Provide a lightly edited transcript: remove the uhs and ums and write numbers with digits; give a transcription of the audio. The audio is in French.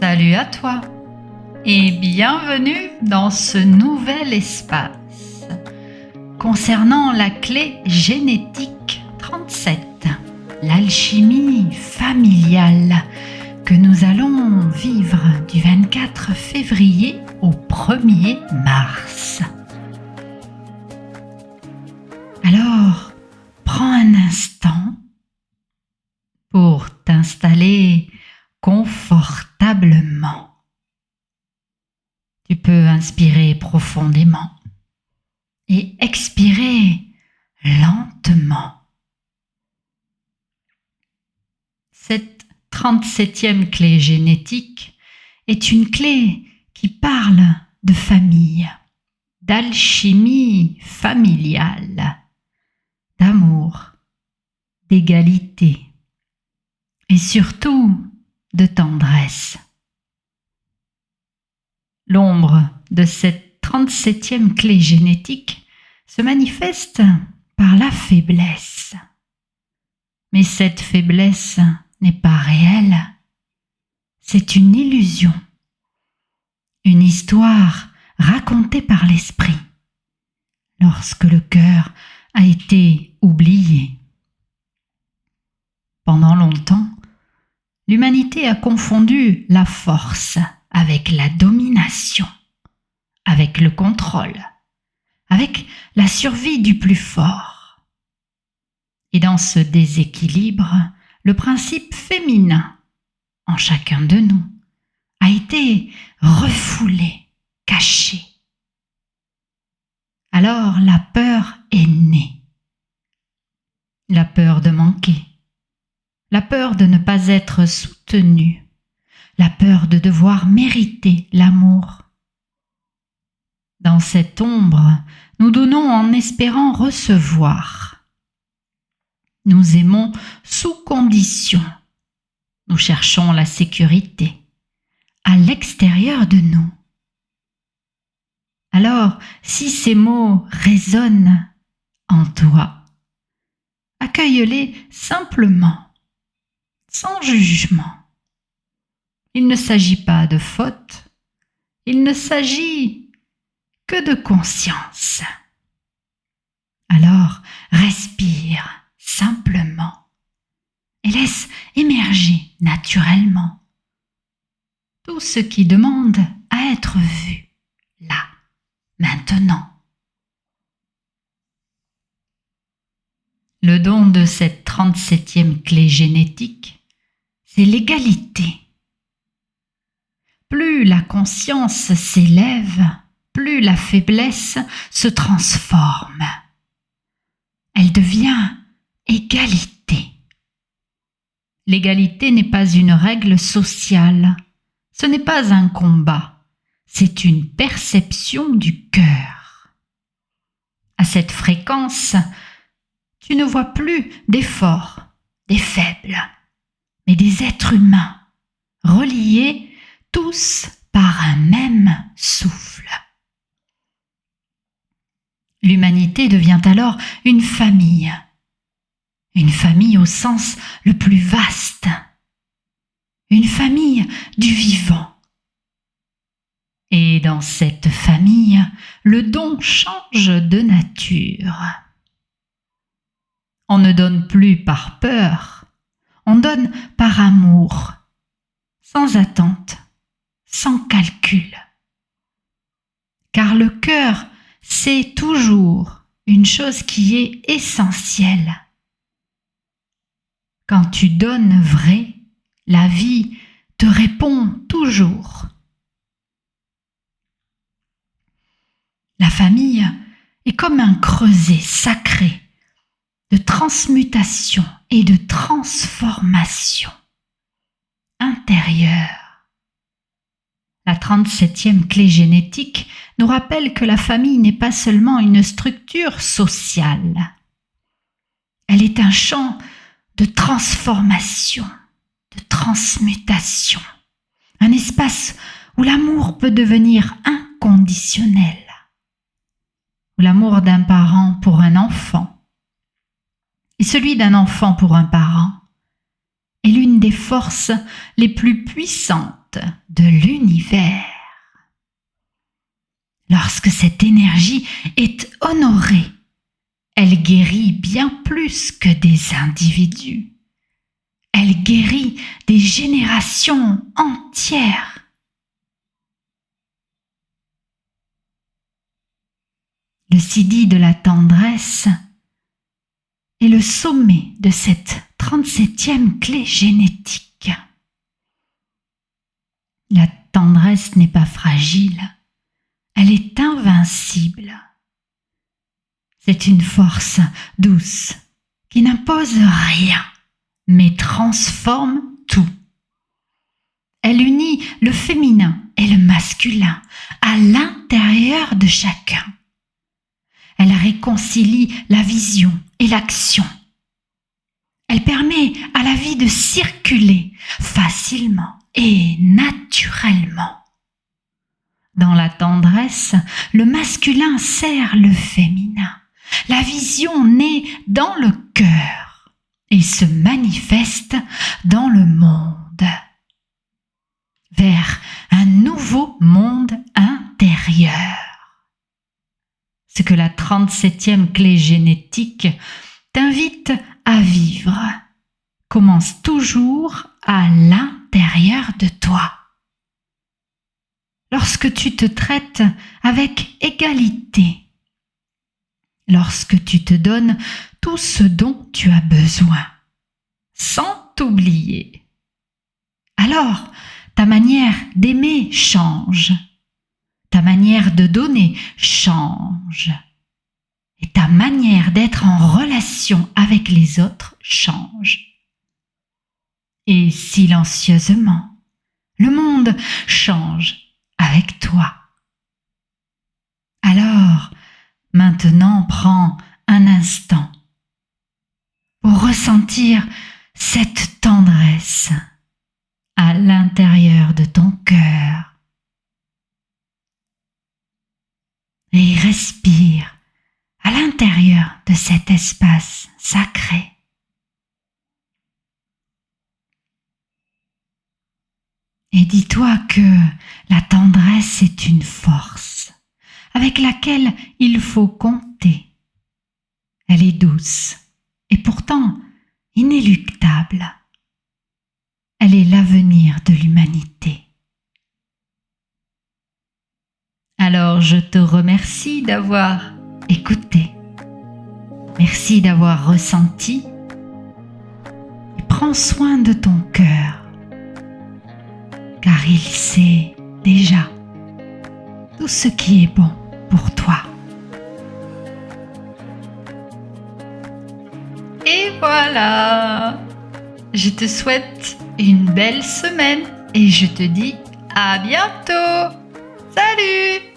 Salut à toi et bienvenue dans ce nouvel espace concernant la clé génétique 37, l'alchimie familiale que nous allons vivre du 24 février au 1er mars. Alors, prends un instant pour t'installer confortablement. Tu peux inspirer profondément et expirer lentement. Cette 37e clé génétique est une clé qui parle de famille, d'alchimie familiale, d'amour, d'égalité et surtout de tendresse. L'ombre de cette 37e clé génétique se manifeste par la faiblesse. Mais cette faiblesse n'est pas réelle. C'est une illusion, une histoire racontée par l'esprit lorsque le cœur a été oublié. Pendant longtemps, l'humanité a confondu la force avec la domination, avec le contrôle, avec la survie du plus fort. Et dans ce déséquilibre, le principe féminin en chacun de nous a été refoulé, caché. Alors la peur est née. La peur de manquer. La peur de ne pas être soutenu, la peur de devoir mériter l'amour. Dans cette ombre, nous donnons en espérant recevoir. Nous aimons sous condition. Nous cherchons la sécurité à l'extérieur de nous. Alors, si ces mots résonnent en toi, accueille-les simplement. Sans jugement. Il ne s'agit pas de faute, il ne s'agit que de conscience. Alors, respire simplement et laisse émerger naturellement tout ce qui demande à être vu, là, maintenant. Le don de cette 37e clé génétique, c'est l'égalité. Plus la conscience s'élève, plus la faiblesse se transforme. Elle devient égalité. L'égalité n'est pas une règle sociale, ce n'est pas un combat, c'est une perception du cœur. À cette fréquence, tu ne vois plus des forts, des faibles, mais des êtres humains, reliés tous par un même souffle. L'humanité devient alors une famille au sens le plus vaste, une famille du vivant. Et dans cette famille, le don change de nature. On ne donne plus par peur, on donne par amour, sans attente, sans calcul. Car le cœur sait toujours une chose qui est essentielle. Quand tu donnes vrai, la vie te répond toujours. La famille est comme un creuset sacré de transmutation et de transformation intérieure. La 37e clé génétique nous rappelle que la famille n'est pas seulement une structure sociale. Elle est un champ de transformation, de transmutation, un espace où l'amour peut devenir inconditionnel, où l'amour d'un parent pour un enfant et celui d'un enfant pour un parent est l'une des forces les plus puissantes de l'univers. Lorsque cette énergie est honorée, elle guérit bien plus que des individus. Elle guérit des générations entières. Le Siddhi de la tendresse est le sommet de cette 37e clé génétique. La tendresse n'est pas fragile, elle est invincible. C'est une force douce qui n'impose rien, mais transforme tout. Elle unit le féminin et le masculin à l'intérieur de chacun. Elle réconcilie la vision et l'action. Elle permet à la vie de circuler facilement et naturellement. Dans la tendresse, le masculin sert le féminin. La vision naît dans le cœur et se manifeste dans le monde, vers un nouveau monde intérieur. Ce que la 37e clé génétique t'invite à vivre commence toujours à l'intérieur de toi. Lorsque tu te traites avec égalité, lorsque tu te donnes tout ce dont tu as besoin, sans t'oublier, alors ta manière d'aimer change. Ta manière de donner change et ta manière d'être en relation avec les autres change. Et silencieusement, le monde change avec toi. Alors, maintenant, prends un instant pour ressentir cette tendresse à l'intérieur de ton cœur. Et respire à l'intérieur de cet espace sacré. Et dis-toi que la tendresse est une force avec laquelle il faut compter. Elle est douce et pourtant inéluctable. Elle est l'avenir de l'humanité. Alors je te remercie d'avoir écouté. Merci d'avoir ressenti. Et prends soin de ton cœur, car il sait déjà tout ce qui est bon pour toi. Et voilà, je te souhaite une belle semaine et je te dis à bientôt. Salut!